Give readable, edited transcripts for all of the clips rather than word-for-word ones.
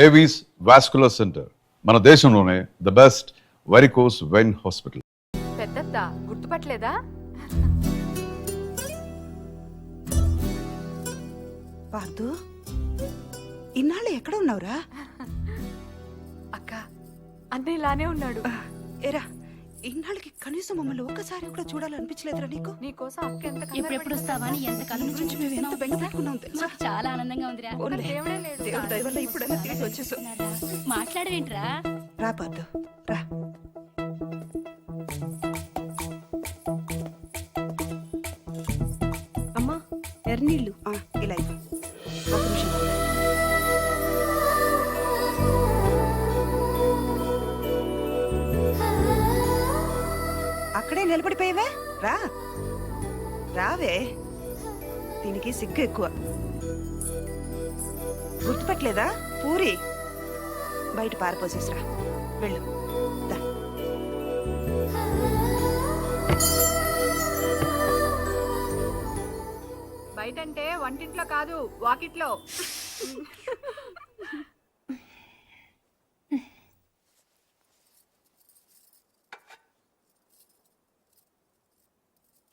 Avis vascular center, మన దేశంలోనే the best varicose vein hospital. పెద్దత్త గుర్తుపట్టలేదా? పార్దు, ఇన్నాళ్ళు ఎక్కడ ఉన్నావురా? అక్క అన్నయ్య ఇలానే ఉన్నాడు. ఏరా, ఇన్నాళ్ళకి కనీసం మమ్మల్ని ఒక్కసారి కూడా చూడాలనిపించలేదురా నీకు? నీకోసం అక్క ఎంత ఎప్పుడెప్పుడు వస్తావా అని ఎంత కాలం నీ గురించి మేము ఎంత బెంగ పెట్టుకున్నాం తెలుసా? మాకు చాలా ఆనందంగా ఉందిరా. పోన్లే, దేవుడే లేడు. దేవుడి దయ వల్ల ఇప్పుడైనా తిరిగి వచ్చేసావు. మాట్లాడవేంట్రా? రా పార్దు, రా. అమ్మా ఎర్నీళ్ళు. ఇలా ఇవ్వు. ఒక నిమిషం ఉండు. అక్కడే నిలబడిపోయావే, రా రావే. దీనికి సిగ్గు ఎక్కువ. గుర్తుపట్టలేదా? పూరి బయట పారిపోసేసిరా, వెళ్ళు. దా. బయటంటే వంటింట్లో కాదు, వాకిట్లో.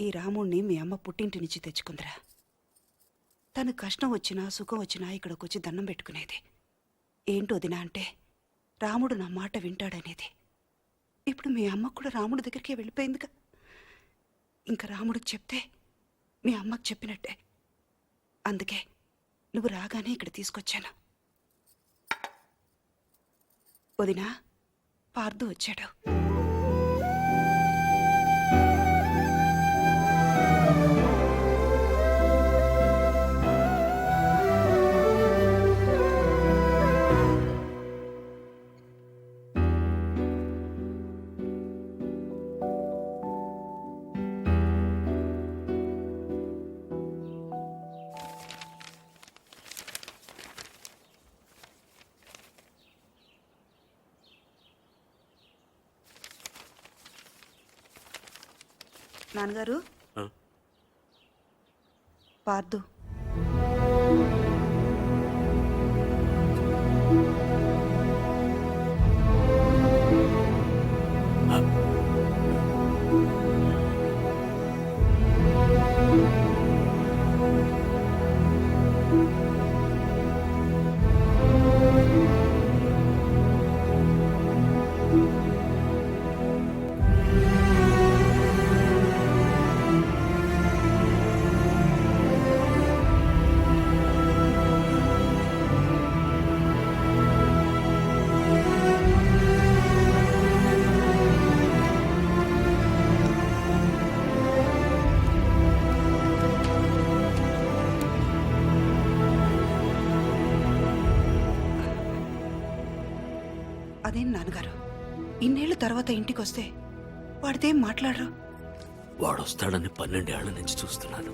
ఈ రాముణ్ణి మీ అమ్మ పుట్టింటి నుంచి తెచ్చుకుందిరా. తను కష్టం వచ్చినా సుఖం వచ్చినా ఇక్కడికి వచ్చి దండం పెట్టుకునేది. ఏంటో దినా అంటే రాముడు నా మాట వింటాడనేది. ఇప్పుడు మీ అమ్మ కూడా రాముడి దగ్గరికే వెళ్ళిపోయిందిగా. ఇంకా రాముడికి చెప్తే మీ అమ్మకు చెప్పినట్టే. అందుకే నువ్వు రాగానే ఇక్కడ తీసుకొచ్చాను. వదినా, పార్దు వచ్చాడు. నాన్నగారు, పార్దు. అదేం నాన్నగారు, ఇన్నేళ్ళ తర్వాత ఇంటికి వస్తే వాడితేం మాట్లాడరు? వాడొస్తాడని 12 ఏళ్ల నుంచి చూస్తున్నాను.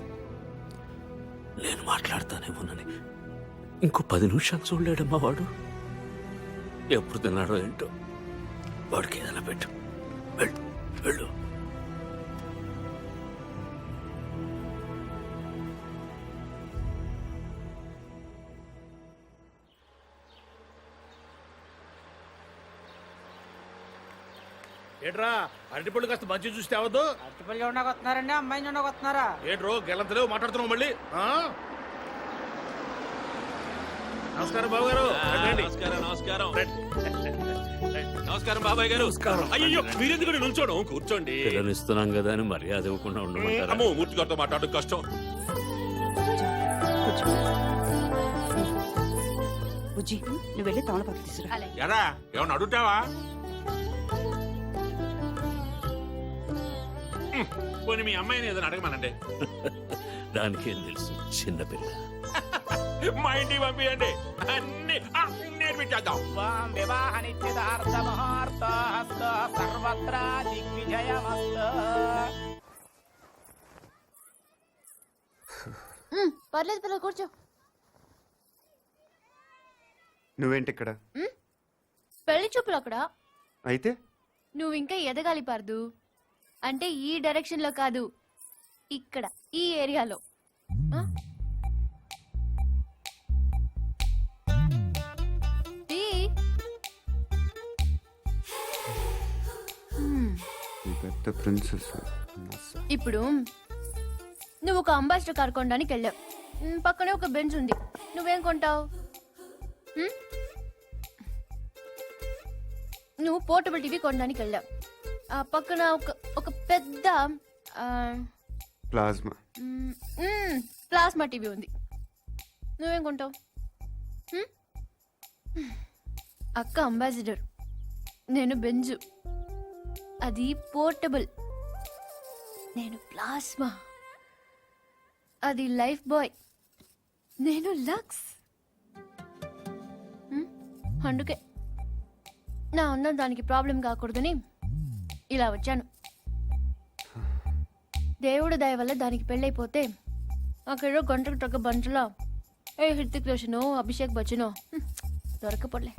నేను మాట్లాడతానేమోనని ఇంకో 10 నిమిషాలు చూడలేడమ్మా వాడు. ఎప్పుడు తిన్నాడో ఏంటో. వాడికి ఏదైనా పెట్టు. వెళ్ళు వెళ్ళు. ఏట్రా అరటిపళ్ళు కాస్త మంచి చూస్తే అవద్దు. అరటిపళ్ళు ఉండకు వస్తున్నారండి, అమ్మాయిని ఉండకు వస్తున్నారా? ఏట్రో గెలంతలేవు మాట్లాడుతున్నావు మళ్ళీ. నమస్కారం బాబు గారు. నమస్కారం బాబాయ్ గారు. అయ్యో మీరెందుకు నిల్చోడం? కూర్చోండి. పిల్లనిస్తున్నాం కదా అని మర్యాద ఇవ్వకుండా ఉండమంటారా? అమ్మో, మూర్తి గారితో మాట్లాడడం కష్టం. బుజ్జి, నువ్వు వెళ్ళి తమలపాకు తీసుకురా. ఎరా ఏమన్నా అడుగుతావా? పోనీ మీ అమ్మాయిని ఏదైనా అడగమనండి. దానికేం తెలుసు, చిన్నపిల్ల. మా ఇంటికి పంపించండి, అన్ని నేర్పించేద్దాం. వివాహ నిశ్చితార్థ ముహూర్తస్తు సర్వత్రా దిగ్విజయమస్తు. పర్లేదు పిల్లలు, కూర్చో. నువ్వేంటి ఇక్కడ? పెళ్లి చూపులు అక్కడ. అయితే నువ్వు ఇంకా ఎదగాలి పార్దు. అంటే ఈ డైరెక్షన్ లో కాదు, ఇక్కడ ఈ ఏరియాలో. పెద్ద ప్రిన్సెస్ ఇప్పుడు నువ్వు ఒక అంబాసిడర్ కార్ కొనడానికి వెళ్ళావు. పక్కనే ఒక బెంచ్ ఉంది. నువ్వేం కొంటావు? నువ్వు పోర్టబుల్ టీవీ కొనడానికి వెళ్ళావు. ఆ పక్కన ఒక పెద్ద ప్లాజ్మా. ప్లాస్మా టీవీ ఉంది. నువ్వేం కొంటావు? హ్మ్? అక్క అంబాసిడర్, నేను బెంజు, అది పోర్టబుల్. నేను ప్లాస్మా, అది లైఫ్ బాయ్. నేను లక్స్. అందుకే నా అందం దానికి ప్రాబ్లం కాకూడదని ఇలా వచ్చాను. దేవుడు దయ వల్ల దానికి పెళ్ళైపోతే అక్కడ గంటకు తగ్గ బంటలో ఏ హృతిక్ రోషనో అభిషేక్ బచ్చనో దొరకపోలే.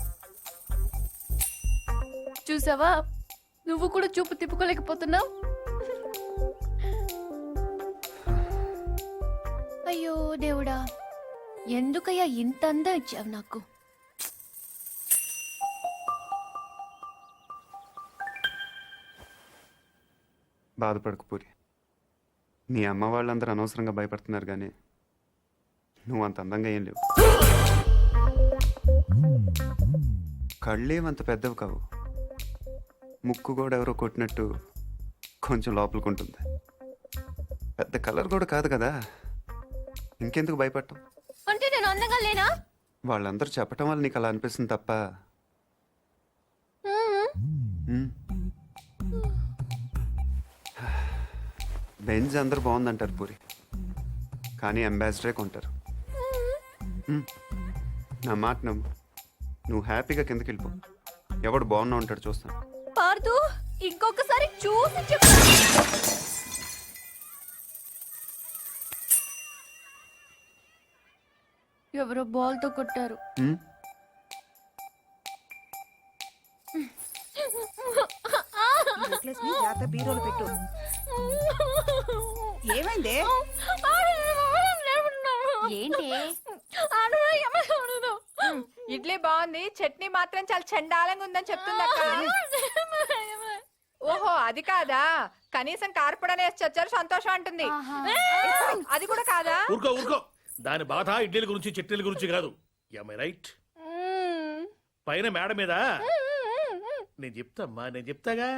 చూసావా, నువ్వు కూడా చూపు తిప్పుకోలేకపోతున్నావు. అయ్యో దేవుడా, ఎందుకయ్యా ఇంత అందం ఇచ్చావు నాకు? బాధపడకు పూరి. నీ అమ్మ వాళ్ళందరూ అనవసరంగా భయపడుతున్నారు కానీ నువ్వు అంత అందంగా ఏం లేవు. కళ్ళేమంత పెద్దవి కావు. ముక్కు కూడా ఎవరో కొట్టినట్టు కొంచెం లోపలికి పెద్ద కలర్ కూడా కాదు కదా, ఇంకెందుకు భయపడటం? అంటే నేను అందంగా లేనా? వాళ్ళందరూ చెప్పటం వల్ల నీకు అలా అనిపిస్తుంది తప్ప. మ్మ్. బెంజ్ అందరూ బాగుందంటారు పూరి, కానీ అంబాసిడరే కొంటారు. నా మాట నమ్ము, నువ్వు హ్యాపీగా కిందకి వెళ్ళిపో. ఎవడు బాగున్నా ఉంటాడు చూస్తాను. పార్దు, ఇంకొకసారి చూసి చెప్పు. ఎవరో బాల్ తో కొట్టారు. మ్మ్? నెక్లెస్ ని జాగ్రత్త బీరోలు పెట్టు. ఏమైందే? ఏంటి? ఇడ్లీ బాగుంది, చట్నీ మాత్రం చాలా చండాలంగా ఉందని చెప్తుందక్క. ఓహో, అది కాదా? కనీసం కార్పొడనే వేసి వచ్చారు, సంతోషం అంటుంది. అది కూడా కాదా? ఊరుకో ఊరుకో, దాని బాధ ఇడ్లీల గురించి చట్నీల గురించి కాదు. రైట్? పైన మేడ మీద నేను చెప్తాగా.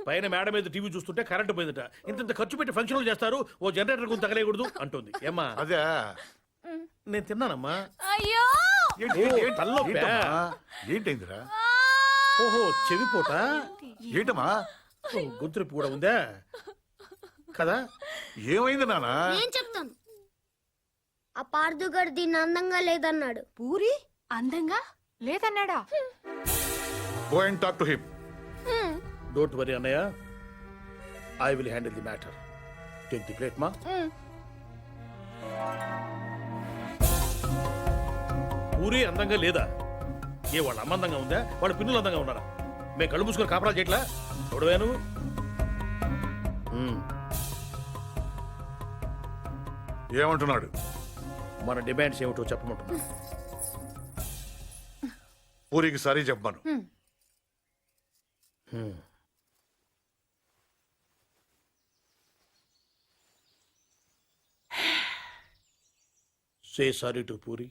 పైన మేడ మీద టీవీ చూస్తుంటే కరెంట్ పోయిందట. ఇంత ఖర్చు పెట్టి ఫంక్షన్లు చేస్తారు, ఓ జనరేటర్ గురించి తగలేయకూడదు అంటుంది. ఏమ్మా? అదే నేను తిన్నానమ్మా. అయ్యో, తలనొప్పా? ఏంటైందిరా? ఓహో, చెవిపోట. ఏంటమ్మా? గొంతునొప్పి కూడా ఉందా కదా? ఏమైంది నానా? నేను చెప్తాను. ఆ పార్దుగాడు దీన్ని అందంగా లేదన్నాడు. పూరి అందంగా లేదన్నాడా? Go and talk to him. Don't worry అన్నయ్య, I will handle the matter. Take the plate మా. పూరి అందంగా లేదా? ఏ వాళ్ళ అమ్మ అందంగా ఉందా? వాళ్ళ పిన్నులు అందంగా ఉన్నారా? మేము కళ్ళు మూసుకొని కాపరాలు చేయట్లా? చూడవే నువ్వు. ఏమంటున్నాడు? మన డిమాండ్స్ ఏమిటో చెప్పమంటున్నా. పూరికి సారీ చెప్పమను. Say sorry to Puri.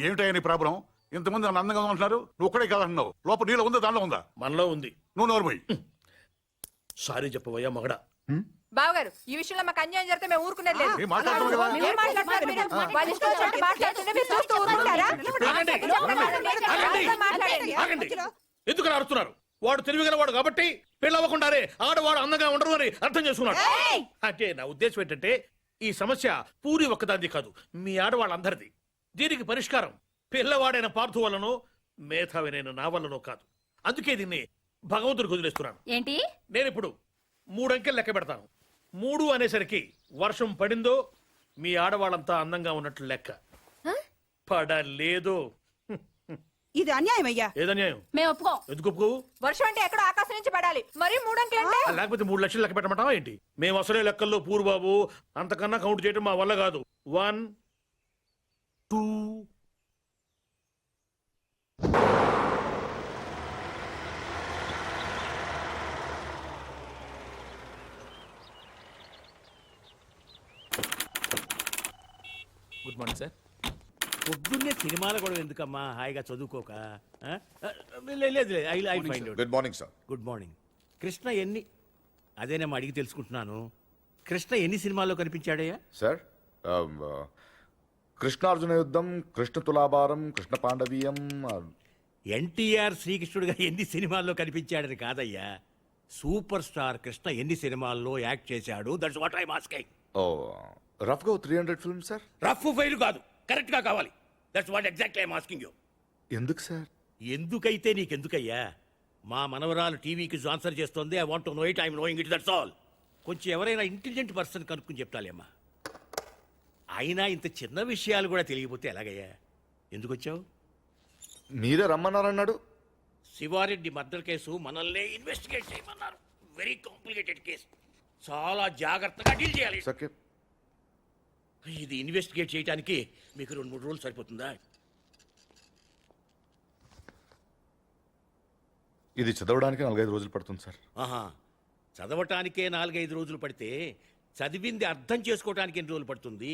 ఏమిటయ్యా నీ ప్రాబ్లం? ఇంతమంది నన్ను అందంగా ఉంటున్నారు, నువ్వు ఒక్కడే కాదంటున్నావు. లోపల నీలో ఉందా, దానిలో ఉందా? మనలో ఉంది. నువ్వు నోరుమోయ్. సారీ చెప్పవయ్యా మగడా. బావగారు, ఈ విషయంలో మాకు అన్యాయం జరిగితే మేము ఊరుకునేది లేదు. ఏం మాట్లాడుతున్నావు కదా? ఏం మాట్లాడుతున్నారు మీరు? వాళ్ళ ఇష్టం వచ్చినట్టు మాట్లాడుతుంటే మీరు చూస్తూ ఊరుకుంటారా? ఆగండి, ఆగండి, ఆగండి. ఎందుకు అరుస్తున్నారు? వాడు తెలివిగలవాడు కాబట్టి పెళ్ళవ్వకుండానే ఆడవాడు అందంగా ఉండరు అని అర్థం చేసుకున్నాడు. అంటే నా ఉద్దేశం ఏంటంటే, ఈ సమస్య పూరి ఒక్కదాన్ని కాదు, మీ ఆడవాళ్ళందరిది. దీనికి పరిష్కారం పిల్లవాడైన పార్థు వల్లనో మేధావినైన నా వల్లనో కాదు. అందుకే దీన్ని భగవంతుడికి వదిలేస్తున్నాను. ఏంటి? నేను ఇప్పుడు 3 అంకెలు లెక్క పెడతాను. 3 అనేసరికి వర్షం పడిందో మీ ఆడవాళ్ళంతా అందంగా ఉన్నట్లు లెక్క. పడలేదు. ఇది అన్యాయం అయ్యా. ఏదన్యాయం? మేము ఒప్పుకోం. ఎందుకు ఒప్పుకోవు? వర్షం అంటే ఎక్కడో ఆకాశం నుంచి పడాలి, మరి 3 అంకెలు అంటే? లేకపోతే 3 లక్షలు లెక్క పెట్టమంటావా ఏంటి? మేము అసలే లెక్కల్లో పూర్వబాబు, అంతకన్నా కౌంట్ చేయడం మా వల్ల కాదు. 1 2 గుడ్ మార్నింగ్ సార్. పొద్దున్నే సినిమాలు కూడా ఎందుకమ్మా, హాయిగా చదువుకోక. ఆ? లేదు I find out. Good morning sir. Good morning. Krishna ఎన్ని, అదేనేమో అడిగి తెలుసుకుంటున్నాను. కృష్ణ ఎన్ని సినిమాల్లో కనిపించాడయ్యా? సార్ కృష్ణార్జున యుద్ధం, కృష్ణ తులాభారం, కృష్ణ పాండవీయం. ఎన్టీఆర్ శ్రీకృష్ణుడిగా ఎన్ని సినిమాల్లో కనిపించాడని కాదయ్యా, సూపర్ స్టార్ కృష్ణ ఎన్ని సినిమాల్లో యాక్ట్ చేశాడు. That's what I asking. ఓ రఫ్గా 300 ఫిల్మ్ సార్. రఫ్ ఫైల్ కాదు, కరెక్ట్ గా కావాలి. That's what exactly I asking you. ఎందుకు సార్? ఎందుకైతే నీకెందుకయ్యా? మా మనవరాలు టీవీకి ఆన్సర్ చేస్తుంది. I want to know it, I'm knowing it, that's all. కొంచెం ఎవరైనా ఇంటెలిజెంట్ పర్సన్ కనుక్కుని చెప్తాలేమ్మా. అయినా ఇంత చిన్న విషయాలు కూడా తెలియకపోతే ఎలాగయ్యా? ఎందుకు వచ్చావు? మీరే రమ్మన్నారన్నాడు. శివారెడ్డి మర్డర్ కేసు మనల్నే ఇన్వెస్టిగేట్ చేయమన్నారు. వెరీ కాంప్లికేటెడ్ కేసు, చాలా జాగ్రత్తగా డీల్ చేయాలి. ఓకే. ఇది ఇన్వెస్టిగేట్ చేయడానికి మీకు 2-3 రోజులు సరిపోతుందా? ఇది చదవడానికి 4-5 రోజులు పడుతుంది సార్. ఆహా, చదవటానికే 4-5 రోజులు పడితే చదివింది అర్థం చేసుకోవడానికి ఎన్ని రోజులు పడుతుంది?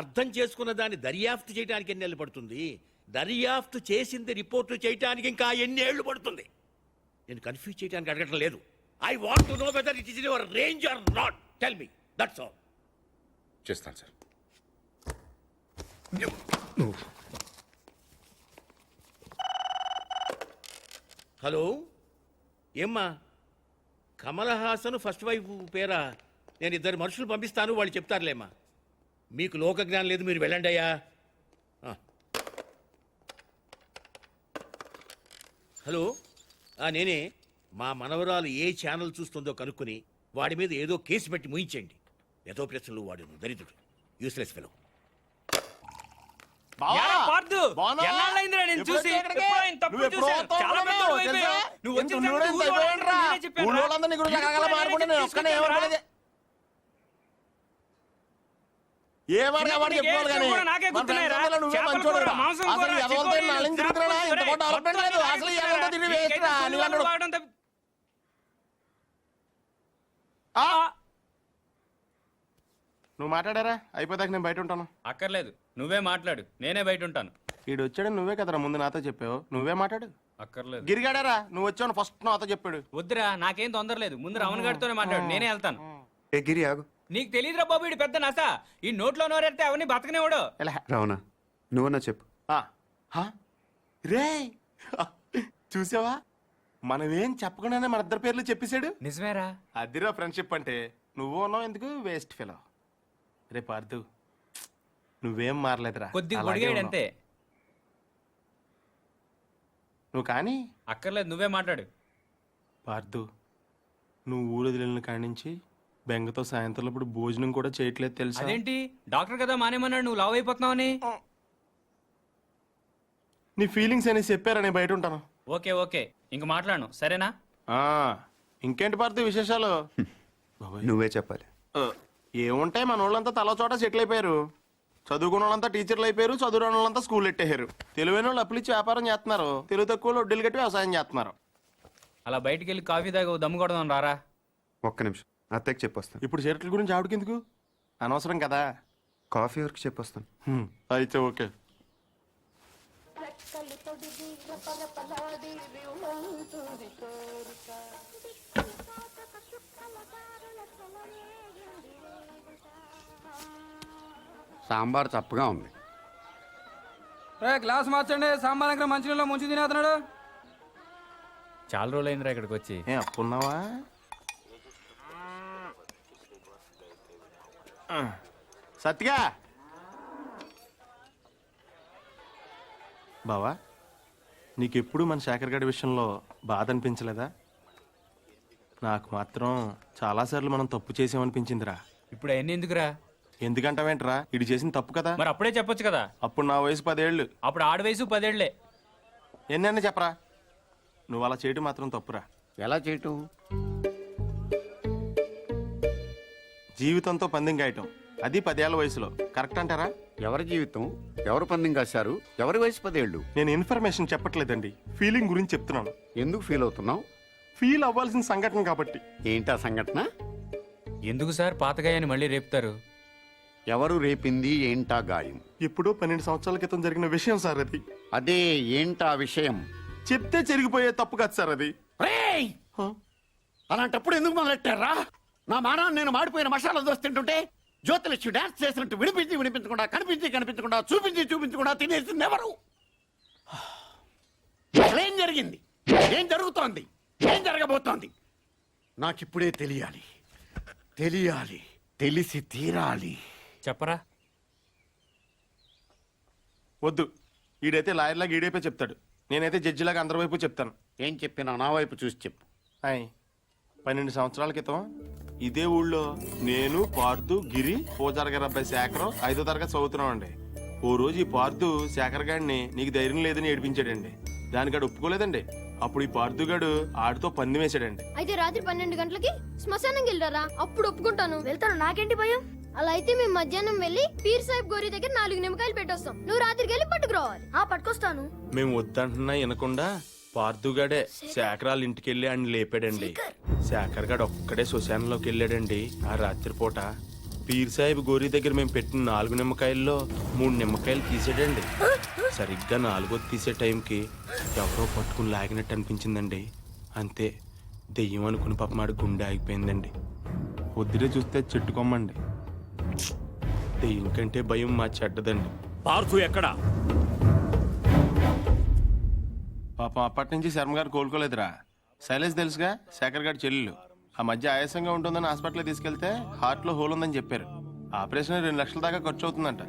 అర్థం చేసుకున్న దాన్ని దర్యాప్తు చేయడానికి ఎన్ని నెలలు పడుతుంది? దర్యాప్తు చేసింది రిపోర్టు చేయడానికి ఇంకా ఎన్ని ఏళ్లు పడుతుంది? నేను కన్ఫ్యూజ్ చేయడానికి అడగటం లేదు. I want to know whether it is in your range or not. Tell me, that's all. చేస్తాను సార్. హలో, ఏమ్మా? కమల్ హాసన్ ఫస్ట్ వైఫ్ పేరా? నేను 2 మనుషులు పంపిస్తాను, వాళ్ళు చెప్తారులేమ్మా. మీకు లోక జ్ఞానం లేదు, మీరు వెళ్ళండి అయ్యా. హలో, నేనే. మా మనవరాలు ఏ ఛానల్ చూస్తుందో కనుక్కుని వాడి మీద ఏదో కేసు పెట్టి ముయించండి. ఏదో ప్రశ్నలు వాడు దరిద్రుడు, యూస్లెస్ ఫెలో. నువ్వు మాట్లాడారా? అయిపోతాక నేను బయట ఉంటాను. అక్కర్లేదు, నువ్వే మాట్లాడు, నేనే బయట ఉంటాను. ఈడు వచ్చాడు, నువ్వే కదరా ముందు నాతో చెప్పావు. నువ్వే మాట్లాడు. అక్కర్లేదు. గిరిగాడారా? నువ్వు వచ్చావు ఫస్ట్ నాతో చెప్పాడు. వద్దురా, నాకేం తొందర లేదు. ముందు రమణ గారితోనే మాట్లాడు, నేనే వెళ్తాను. ఏ గిరి ఆగు. నీకు తెలియదురా బాబు, ఇడు పెద్ద నస. ఈ నోట్లో నోరెడితే అవన్నీ బతకనేవాడు. రావణా, నువ్వన్నా చెప్పు. రే చూసావా, మనమేం చెప్పకుండానే మన 2 పేర్లు చెప్పేశాడు. నిజమేరా? అదిరా ఫ్రెండ్షిప్ అంటే. నువ్వు ఉన్నావు ఎందుకు వేస్ట్ ఫెలో. రే పార్థు, నువ్వేం మారలేదురా, కొద్దిగా అలాగే పొడిగాడు ఉన్నావు. అంతే. నువ్వు కానీ అక్కర్లేదు, నువ్వే మాట్లాడు. పార్థు, నువ్వు ఊరు వదిలిన కాడి నుంచి బెంగతో సాయంత్రం ఇప్పుడు భోజనం కూడా చేయట్లేదు తెలుసా? అదేంటి, డాక్టర్ కదా మానేమన్నాడు, నువ్వు లావ్ అయిపోతున్నావని. నీ ఫీలింగ్స్ అని చెప్పారా, నేను బయట ఉంటాను. ఓకే ఓకే, ఇంక మాట్లాడను, సరేనా? ఇంకేంటి పార్థు విశేషాలు? నువ్వే చెప్పాలి. ఏముంటాయి, మన వాళ్ళంతా తల చోట సెటిల్ అయిపోయారు. చదువుకున్న వాళ్ళంతా టీచర్లు అయిపోయారు, చదువురాని వాళ్ళంతా స్కూల్ ఎట్టేశారు. తెలివైన వాళ్ళు అప్పులు ఇచ్చి వ్యాపారం చేస్తున్నారు, తెలుగు తక్కువ వడ్డీలు కట్టి వ్యవసాయం చేస్తున్నారు. అలా బయటికి వెళ్ళి కాఫీ తాగి దమ్ము కొడదాం రారా. ఒక్క నిమిషం, అత్తయ్యకి చెప్పొస్తాను. ఇప్పుడు షర్ట్ల గురించి ఆవిడకెందుకు, అనవసరం కదా. కాఫీ వరకు చెప్పొస్తాను. అయితే ఓకే. సాంబార్ చప్పగా ఉంది. గ్లాస్ మార్చండి, సాంబార్ దగ్గర మంచినీళ్ళు ముంచి తినేస్తున్నాడు. చాలా రోజులైందిరా ఇక్కడికి వచ్చి. అప్పున్నావా? సత్తిగా బావా, నీకెప్పుడు మన శేఖర్ గడి విషయంలో బాధ అనిపించలేదా? నాకు మాత్రం చాలాసార్లు మనం తప్పు చేసామనిపించిందిరా. ఇప్పుడు అవన్నీ ఎందుకురా? ఎందుకంటావేంట్రా, ఇది చేసిన తప్పు కదా. మరి అప్పుడే చెప్పొచ్చు కదా. అప్పుడు నా వయసు 10 ఏళ్ళు. అప్పుడు ఆడ వయసు 10 ఏళ్లే. ఎన్నైనా చెప్పరా, నువ్వు అలా చేయటం మాత్రం తప్పురా. ఎలా చేయటం? జీవితంతో పందెం గాయటం, అది 10 ఏళ్ల వయసులో, కరెక్ట్ అంటారా? ఎవరి జీవితం, ఎవరు పందెం కాశారు, ఎవరి వయసు 10 ఏళ్ళు? నేను ఇన్ఫర్మేషన్ చెప్పట్లేదండి, ఫీలింగ్ గురించి చెప్తున్నాను. ఎందుకు ఫీల్ అవుతున్నావు? ఫీల్ అవ్వాల్సిన సంఘటన కాబట్టి. ఏంటా సంఘటన? ఎందుకు సార్ పాతగాయని మళ్ళీ రేపుతారు? ఎవరు రేపింది ఏంటా గాయం? ఇప్పుడు 12 సంవత్సరాల క్రితం జరిగిన విషయం సార్ అది. అదే ఏంటా విషయం? చెప్తే చెరిగిపోయే తప్పు కాదు సార్ అది. రేయ్! అలాంటప్పుడు ఎందుకు మొదలెట్టారా? నా మానాన్ని నేను మాడిపోయిన మసాలా దోశ తింటుంటే జ్యోతిలక్ష్మి డాన్స్ చేసినట్టు వినిపించకుండా కనిపించకుండా చూపించకుండా తినేసింది ఎవరు? అసలేం జరిగింది? ఏం జరుగుతోంది? ఏం జరగబోతోంది? నాకిప్పుడే తెలియాలి. తెలిసి తీరాలి. చెప్పరా. వద్దు, ఈడైతే లాయర్లాగా ఈడైపోయి చెప్తాడు, నేనైతే జడ్జిలాగా అందరి వైపు చెప్తాను. ఏం చెప్పినా నా వైపు చూసి చెప్పు. 12 సంవత్సరాల క్రితం ఇదే ఊళ్ళో నేను, పార్థు, గిరి, పూజారి గారి అబ్బాయి శేఖరం 5వ తరగతి చదువుతున్నాం అండి. ఓ రోజు ఈ పార్థు శేఖర్ గారిని నీకు ధైర్యం లేదని ఏడిపించాడండి. దానికాడు ఒప్పుకోలేదండి. అప్పుడు ఈ పార్థు గాడు ఆడితో పందెం వేసాడండి. అయితే రాత్రి 12 గంటలకి శ్మశానం వెళ్ళారా? అప్పుడు ఒప్పుకుంటాను. వెళ్తాను, నాకేంటి భయం. అలా అయితే మేము మధ్యాహ్నం వెళ్ళి పీర్ సాహిబ్ గోరి దగ్గర 4 నిమ్మకాయలు పెట్టొస్తాం. నువ్వు రాత్రికి వెళ్ళి పట్టుకురావాలి. పట్టుకొస్తాను. మేము వద్దంటున్నా వినకుండా పార్థుగాడే శేఖరాల ఇంటికి వెళ్ళి ఆయన లేపాడండి. శేఖర్ గాడు ఒక్కడే శ్మశానంలోకి వెళ్ళాడండి. ఆ రాత్రిపూట పీర్ సాహిబ్ గోరి దగ్గర మేము పెట్టిన 4 నిమ్మకాయల్లో 3 నిమ్మకాయలు తీసాడండి. సరిగ్గా 4వది తీసే టైంకి ఎవరో పట్టుకుని లాగినట్టు అనిపించిందండి. అంతే, దెయ్యం అనుకుని పాపమాడు గుండె ఆగిపోయిందండి. పొద్దునే చూస్తే చెట్టుకోమండి. దెయ్యం కంటే భయం మా చెడ్డదండి. పార్థు ఎక్కడా? పాపం అప్పటి నుంచి శర్మ గారు కోలుకోలేదురా. శైలేష్ తెలుసుగా, శేఖర్ గారి చెల్లెలు. ఆ మధ్య ఆయాసంగా ఉంటుందని హాస్పిటల్ తీసుకెళ్తే హార్ట్ లో హోల్ ఉందని చెప్పారు. ఆపరేషన్ 2 లక్షల దాకా ఖర్చు అవుతుందంట.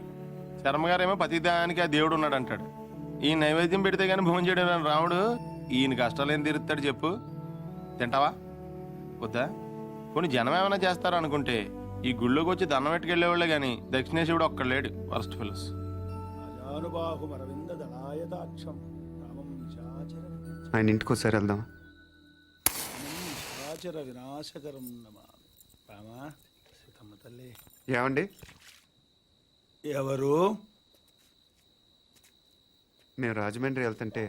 శర్మ గారేమో ప్రతిదానికి ఆ దేవుడు ఉన్నాడు అంటాడు. ఈ నైవేద్యం పెడితే గానీ భోజనం చేయడం రాముడు ఈయన కష్టాలు ఏం తీరుతాడు చెప్పు? తింటావా? వద్దా? కొన్ని జనం ఏమైనా చేస్తారా అనుకుంటే ఈ గుళ్ళోకి వచ్చి దండం పెట్టుకెళ్లేవాళ్ళే గాని దక్షిణేశ్వరుడు ఒక్కడ లేడు. Worst fellows. ఆయన ఇంటికి ఒకసారి వెళ్దాం. ఏమండి? ఎవరు? మేము రాజమండ్రి వెళ్తుంటే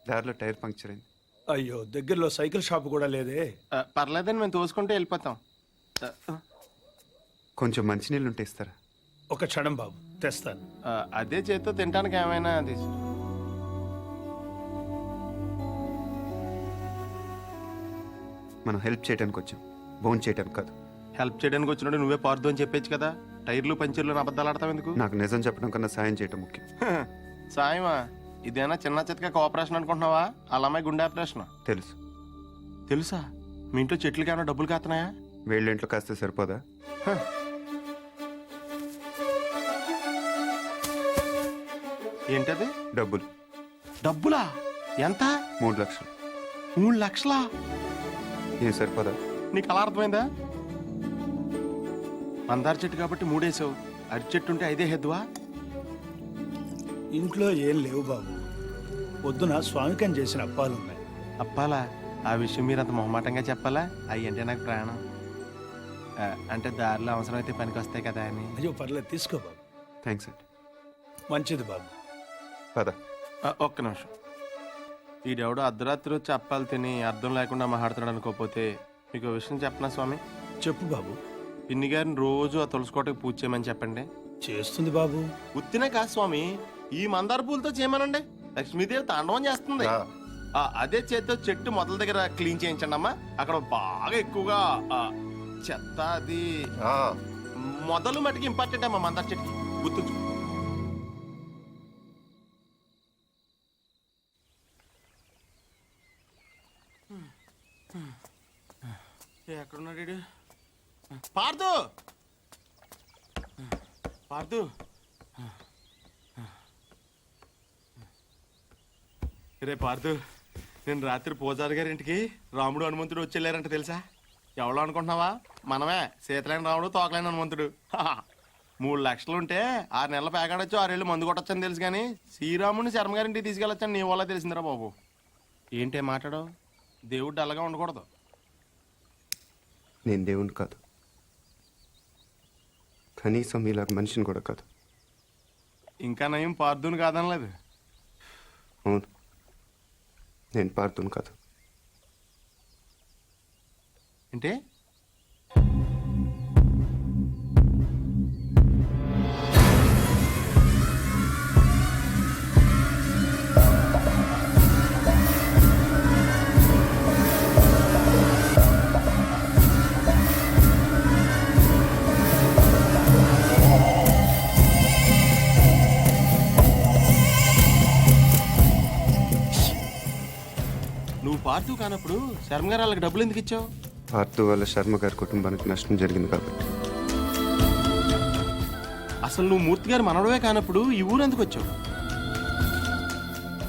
దారిలో టైర్ పంక్చర్ అయింది. అయ్యో, దగ్గరలో సైకిల్ షాప్ కూడా లేదే. పర్లేదని మేము తోసుకుంటే వెళ్ళిపోతాం. కొంచెం మంచినీళ్ళు ఉంటే ఇస్తారా? ఒక క్షణం బాబు, తెస్తాను. అదే చేత్తో తినడానికి ఏమైనా తీసు. మనం హెల్ప్ చేయడానికి వచ్చాం, బోన్ చేయడానికి కాదు. హెల్ప్ చేయడానికి వచ్చినట్టు నువ్వే పార్దు అని చెప్పేచ్చు కదా. టైర్లు పంచర్లు అబద్ధాలు ఆడతావు ఎందుకు? నాకు నిజం చెప్పడం కన్నా సాయం చేయడం ముఖ్యం. సాయమా? ఇదేనా చిన్న చితక కోఆపరేషన్ అనుకుంటున్నావా? వాళ్ళ అమ్మాయి గుండె ఆపరేషన్. తెలుసు. తెలుసా? మీ ఇంట్లో చెట్లకి ఏమైనా డబ్బులు కాస్తున్నాయా? వీళ్ళ ఇంట్లో కాస్తే సరిపోదా? ఏంటది? డబ్బులు. డబ్బులా? ఎంత? 3 లక్షలు. 3 లక్షలా? ఏం సరిపోదా? నీకు అలా అర్థమైందా? మందార చెట్టు కాబట్టి 3 వేసావు. అరటి చెట్టు ఉంటే 5 హెద్దువా? ఇంట్లో ఏం లేవు బాబు. పొద్దున స్వామికం చేసిన అప్పాలున్నాయి. అప్పాలా? ఆ విషయం మీరు అంత మొహమాటంగా చెప్పాలా? అవి అంటే నాకు ప్రాణం. అంటే దారిలో అవసరం అయితే పనికి వస్తాయి కదా అని. అయ్యో పర్లేదు, తీసుకో బాబు. థ్యాంక్స్ అండి. మంచిది బాబు. పద. ఒక్క నిమిషం. ఈడెవడో అర్ధరాత్రి వచ్చి అప్పాలు తిని అర్థం లేకుండా మాట్లాడుతున్నాడు అనుకోకపోతే మీకు విషయం చెప్పనా స్వామి? చెప్పు బాబు. పిన్ని గారిని రోజు ఆ తులసికోటకి పూజ చేయమని చెప్పండి. చేస్తుంది బాబు. ఉత్తినే కాదు స్వామి, ఈ మందార పూలతో చేయమనండి. లక్ష్మీదేవి తాండవం చేస్తుంది. అదే చేతితో చెట్టు మొదల దగ్గర క్లీన్ చేయించండి అమ్మా. అక్కడ బాగా ఎక్కువగా చెత్త అది మొదలు మటుకు ఇంపార్టెంట్ అమ్మా. మందార చెట్టుకి గుర్తుంచు. ఎక్కడున్నాడు? పార్థు, పార్థు. రే పార్థు, నేను రాత్రి పూజారి గారి ఇంటికి రాముడు హనుమంతుడు వచ్చేళ్ళారంట తెలుసా? ఎవడో అనుకుంటున్నావా? మనమే, సీతలేని రాముడు తోకలేని హనుమంతుడు. 3 లక్షలు ఉంటే 6 నెలల పేకాడొచ్చు, 6 ఏళ్ళు మందు కొట్టొచ్చని తెలుసు కానీ శ్రీరాముడిని శర్మ గారింటికి తీసుకెళ్ళొచ్చని నీ వల్ల తెలిసిందిరా బాబు. ఏంటే మాట్లాడో? దేవుడు డల్లగా ఉండకూడదు. నేను దేవుని కాదు, కనీసం మీలాగా మనిషిని కూడా కాదు. ఇంకా నయం పార్థుని కాదనలేదు. అవును, నేను పార్థుని కాదు. అంటే పార్తు కానప్పుడు శర్మ గారు వాళ్ళకి డబ్బులు ఎందుకు ఇచ్చావు? పార్థు వల్ల శర్మ గారి కుటుంబానికి నష్టం జరిగింది కాబట్టి. అసలు నువ్వు మూర్తి గారు మనవడవే కానప్పుడు ఈ ఊరు ఎందుకు వచ్చావు?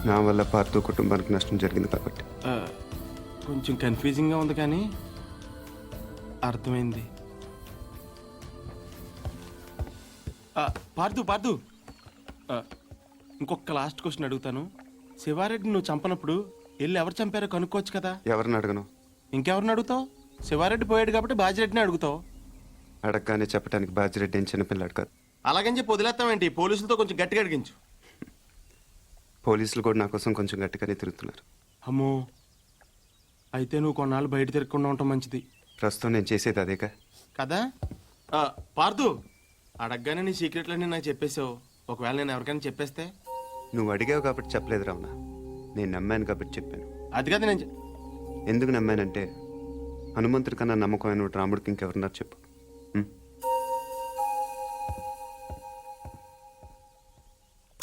నా వల్ల పార్థు కుటుంబానికి నష్టం జరిగింది కాబట్టి. కొంచెం కన్ఫ్యూజింగ్గా ఉంది కానీ అర్థమైంది. పార్థు పార్థు ఇంకొక లాస్ట్ క్వశ్చన్ అడుగుతాను. శివారెడ్డి నువ్వు చంపనప్పుడు వెళ్ళి ఎవరు చంపారో కనుక్కోవచ్చు కదా? ఎవరిని అడగను? ఇంకెవరిని అడుగుతావు? శివారెడ్డి పోయాడు కాబట్టి బాజిరెడ్డిని అడుగుతావు. అడగగానే చెప్పడానికి బాజిరెడ్డి ఏం చిన్నపిల్లాడు కాదు. అలాగని చెప్పి వదిలేస్తామేంటి? పోలీసులతో కొంచెం గట్టిగా అడిగించు. పోలీసులు కూడా నా కోసం కొంచెం గట్టిగానే తిరుగుతున్నారు. అమ్మో, అయితే నువ్వు కొన్నాళ్ళు బయట తిరగకుండా ఉండటం మంచిది. ప్రస్తుతం నేను చేసేది అదేగా. కదా పార్థు, అడగగానే నీ సీక్రెట్లన్నీ నాకు చెప్పేసావు. ఒకవేళ నేను ఎవరికైనా చెప్పేస్తే? నువ్వు అడిగావు కాబట్టి చెప్పలేదు రావణ. నేను నమ్మాను కాబట్టి చెప్పాను. అది కదా నేను ఎందుకు నమ్మానంటే హనుమంతుడి కన్నా నమ్మకమైన రాముడికి ఇంకెవరున్నారు చెప్పు.